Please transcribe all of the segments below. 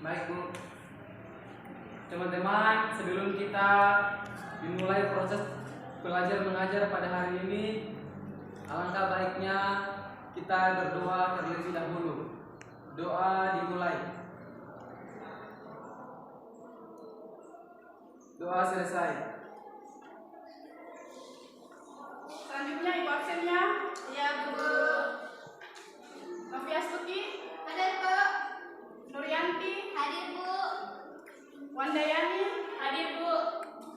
Baik Bu, teman-teman, sebelum kita dimulai proses belajar mengajar pada hari ini, alangkah baiknya kita berdoa terlebih dahulu. Doa dimulai. Doa selesai. Selanjutnya ibu absennya. Ya Bu. Novia Stuti. Hadir Bu. Nuryanti. Hadir Bu. Wandayani. Hadir Bu.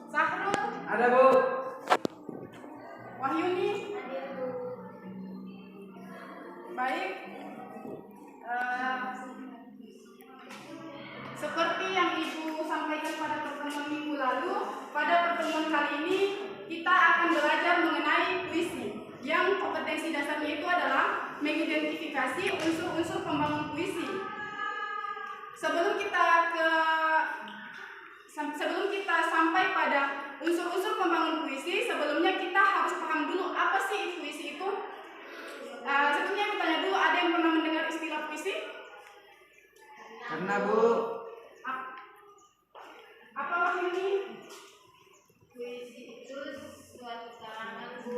Sahrul. Ada Bu. Wahyuni. Hadir Bu. Baik. Seperti yang Ibu sampaikan pada pertemuan minggu lalu, pada pertemuan kali ini kita akan belajar mengenai puisi. Yang kompetensi dasarnya itu adalah mengidentifikasi unsur-unsur pembangun puisi. Sebelum kita sampai pada unsur-unsur pembangun puisi, sebelumnya kita harus paham dulu apa sih puisi itu. Sebelumnya kita tanya dulu, ada yang pernah mendengar istilah puisi? Karena Bu. Apa waktu ini? Puisi itu suatu karangan Bu.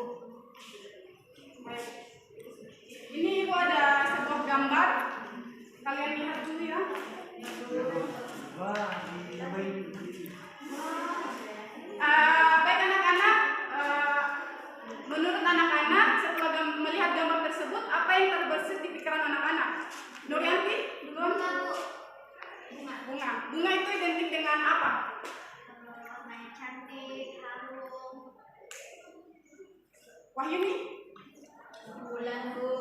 Baik. Ini Ibu ada sebuah gambar. Kalian lihat dulu ya. Wah, Baik anak-anak, menurut anak-anak setelah melihat gambar tersebut, apa yang terbersit di pikiran anak-anak? Nuryanti, belum? Bunga. Bunga itu identik dengan apa? Warnanya cantik, harum. Wahyuni? Bulan Bu.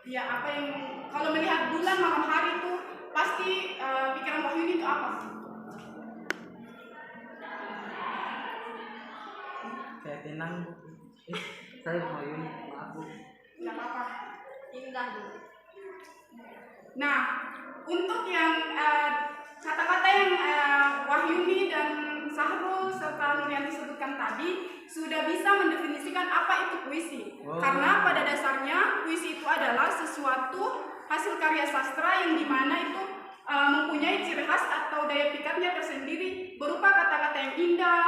Ya, apa yang kalau melihat bulan malam hari itu pasti pikiran Wahyuni itu apa? kayak tenang Bu. Saya mau Yuni, maaf Bu. Tidak apa-apa. Indah Bu. Nah, untuk yang kata-kata yang Wahyuni dan Sahrul serta Nuryanti sebutkan tadi sudah bisa mendefinisikan apa itu puisi. Wow. Karena pada dasarnya puisi itu adalah sesuatu hasil karya sastra yang dimana itu mempunyai ciri khas atau daya pikatnya tersendiri berupa kata-kata yang indah,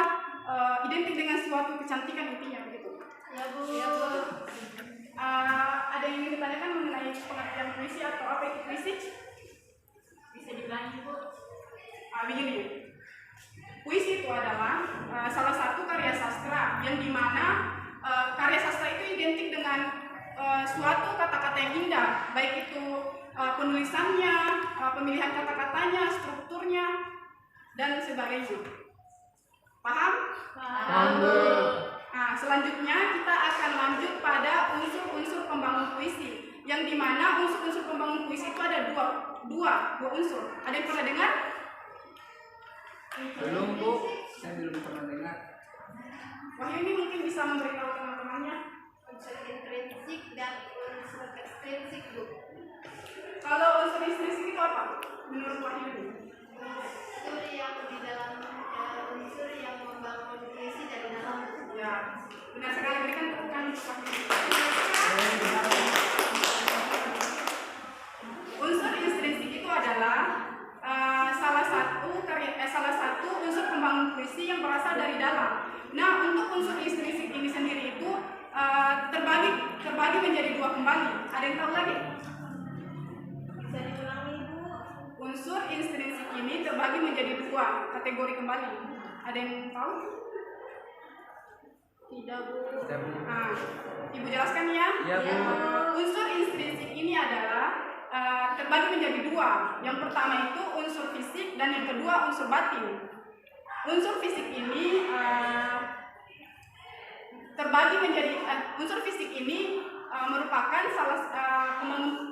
identik dengan suatu kecantikan intinya begitu. Ya Bu. Ya, Bu. Ada yang ingin ditanyakan mengenai pengertian puisi atau apa itu puisi? Bisa diulangi Bu. Begini, puisi itu adalah salah satu karya sastra yang dimana karya sastra itu identik dengan suatu kata-kata yang indah, baik itu penulisannya, pemilihan kata-katanya, strukturnya, dan sebagainya. Paham? Paham Bu. Nah, selanjutnya kita akan lanjut pada unsur-unsur pembangun puisi, yang dimana unsur-unsur pembangun puisi itu ada dua unsur. Ada yang pernah dengar? Belum Bu, saya belum pernah dengar. Wahyuni mungkin bisa memberitahu teman-temannya. Unsur intrinsik dan unsur ekstrinsik Bu. Kalau unsur intrinsik itu apa? Menurut Wahyuni? Unsur yang di dalam unsur yang membangun puisi dari dalam. Ya, benar sekali. Berikan tepukan untuk Wahyuni. Unsur intrinsik itu adalah salah satu unsur pembangun puisi yang berasal dari dalam. Nah, untuk unsur intrinsik ini sendiri itu terbagi menjadi dua kembali. Ada yang tahu lagi? Bisa diulangi Bu. Unsur intrinsik ini terbagi menjadi dua kategori kembali. Ada yang tahu? Tidak Bu. Tidak Bu. Nah, Ibu jelaskan ya. Iya Bu. Unsur intrinsik ini adalah terbagi menjadi dua. Yang pertama itu unsur fisik dan yang kedua unsur batin. Unsur fisik ini unsur fisik ini merupakan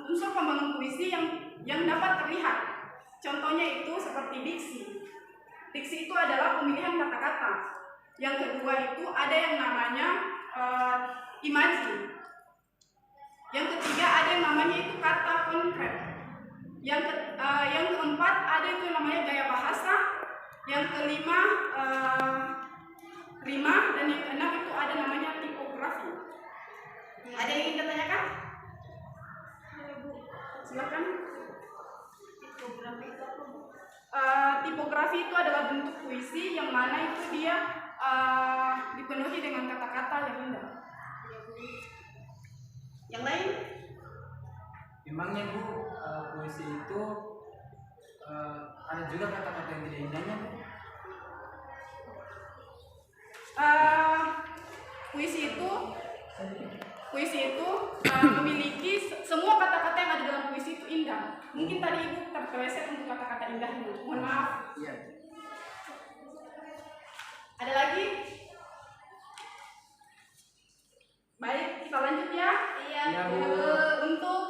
unsur pembangun puisi yang dapat terlihat. Contohnya itu seperti diksi. Diksi itu adalah pemilihan kata-kata. Yang kedua itu ada yang namanya imaji. Yang ketiga ada yang namanya itu kata konkret. Yang keempat ada itu yang namanya gaya bahasa. Yang kelima rima, dan yang keenam itu ada namanya tipografi. Ada yang ingin ditanyakan? Silakan. Tipografi itu apa Bu? yang mana itu dia dipenuhi dengan kata-kata yang indah. Yang lain? Memangnya Bu, puisi itu ada juga kata-kata yang tidak indahnya Bu? Puisi itu memiliki semua kata-kata yang ada dalam puisi itu indah. Mungkin tadi Ibu terpeleset untuk kata-kata indahnya. Mohon maaf. Iya. Ada lagi? Baik, kita lanjut ya. Iya, Iya, Bu. Untuk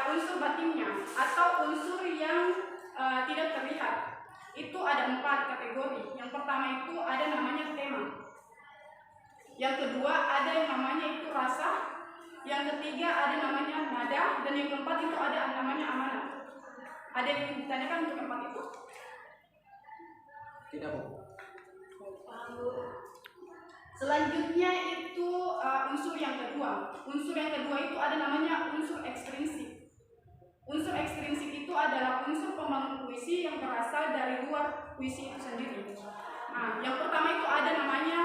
unsur batinnya atau unsur yang tidak terlihat, itu ada 4 kategori. Yang pertama itu ada namanya tema. Yang kedua ada yang namanya itu rasa. Yang ketiga ada namanya nada, dan yang keempat itu ada namanya amanat. Ada yang ditanyakan untuk keempat itu? Tidak Bu. Selanjutnya itu unsur yang kedua. Unsur yang kedua itu ada namanya unsur ekstrinsik. Unsur ekstrinsik itu adalah unsur pembangun puisi yang berasal dari luar puisi itu sendiri. Nah, yang pertama itu ada namanya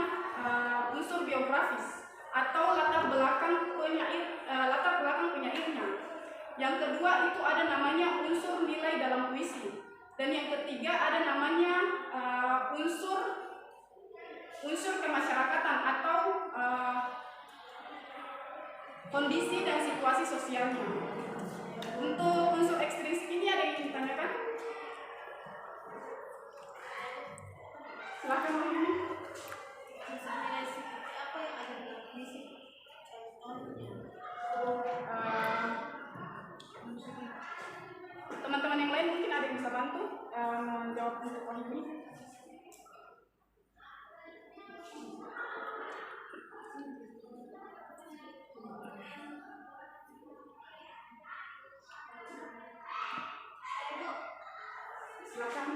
unsur biografis atau latar belakang penyairnya. Yang kedua itu ada namanya unsur nilai dalam puisi. Dan yang ketiga ada namanya unsur kemasyarakatan atau kondisi dan situasi sosialnya. Untuk unsur ekstrinsik ini ada yang ditanyakan? Silakan Mbak Yuni. Nilai seperti apa yang ada dalam puisi? Teman-teman yang lain mungkin ada yang bisa bantu menjawab untuk Wahyu. Silakan.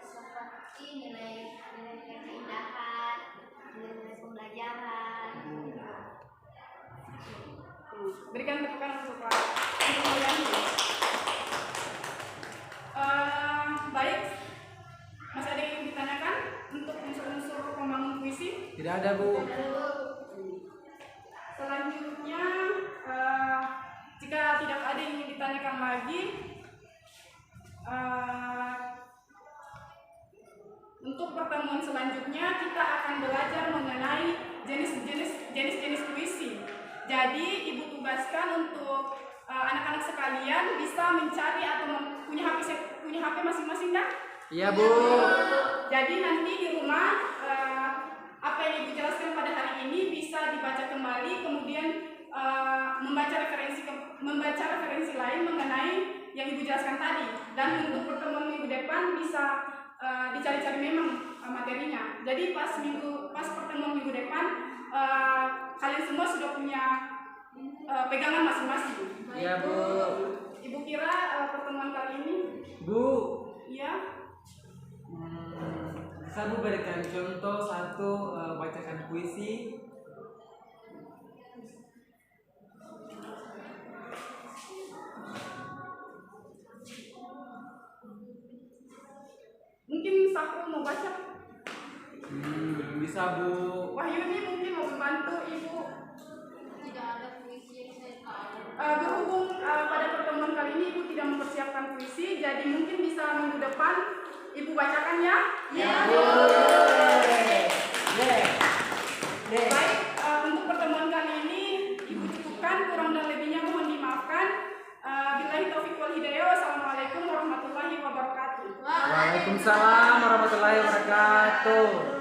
Seperti nilai keindahan, nilai pembelajaran. Berikan tepukan untuk kalian. Baik, masih ada yang ditanyakan untuk unsur-unsur pembangun puisi? Tidak ada Bu. Selanjutnya, jika tidak ada yang ingin ditanyakan lagi, untuk pertemuan selanjutnya kita akan belajar mengenai jenis-jenis puisi. Jadi Ibu tugaskan untuk anak-anak sekalian bisa mencari atau punya HP masing-masing kan? Iya Bu. Jadi nanti di rumah apa yang Ibu jelaskan pada hari ini bisa dibaca kembali, kemudian membaca referensi lain mengenai yang Ibu jelaskan tadi. Dan untuk pertemuan minggu depan bisa dicari-cari memang materinya. Jadi pas pertemuan minggu depan kalian semua sudah punya pegangan masing-masing. Iya Bu. Ibu kira pertemuan kali ini? Bu. Iya. Bisa Bu berikan contoh satu bacakan puisi? Mungkin Sahrul mau baca? Belum bisa Bu. Wahyuni mungkin mau membantu Ibu. Tidak ada puisi yang saya tahu. Berhubung pada pertemuan kali ini Ibu tidak mempersiapkan puisi, jadi mungkin bisa minggu depan Ibu bacakan ya? Ya. Baik, untuk pertemuan kali ini Ibu cukupkan, kurang dan lebihnya mohon dimaafkan. Billahi taufiq wal hidayah. Wassalamualaikum warahmatullahi wabarakatuh. Waalaikumsalam warahmatullahi wabarakatuh.